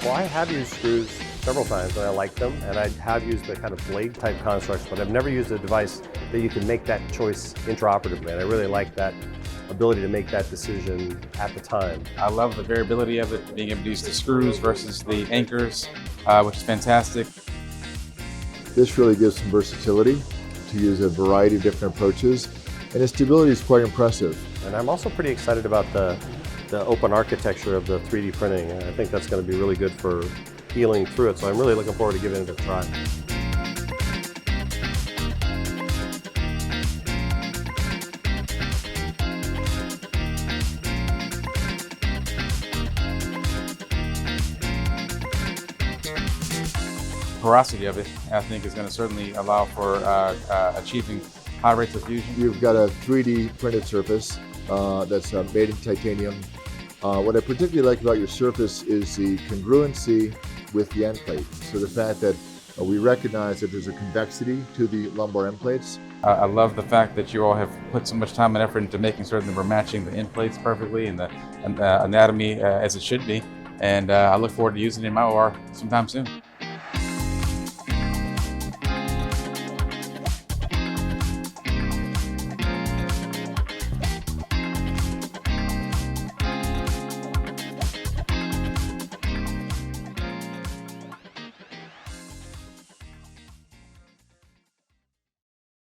Well, I have used screws several times and I like them, and I have used the kind of blade type constructs, but I've never used a device that you can make that choice intraoperatively, and I really like that ability to make that decision at the time. I love the variability of it, being able to use the screws versus the anchors, which is fantastic. This really gives some versatility to use a variety of different approaches, and its stability is quite impressive. And I'm also pretty excited about the open architecture of the 3D printing. I think that's going to be really good for healing through it, so I'm really looking forward to giving it a try. Porosity of it, I think, is going to certainly allow for achieving high rates of fusion. You've got a 3D printed surface that's made in titanium. What I particularly like about your surface is the congruency with the end plate. So the fact that we recognize that there's a convexity to the lumbar end plates. I love the fact that you all have put so much time and effort into making certain that we're matching the end plates perfectly and the anatomy as it should be. And I look forward to using it in my OR sometime soon.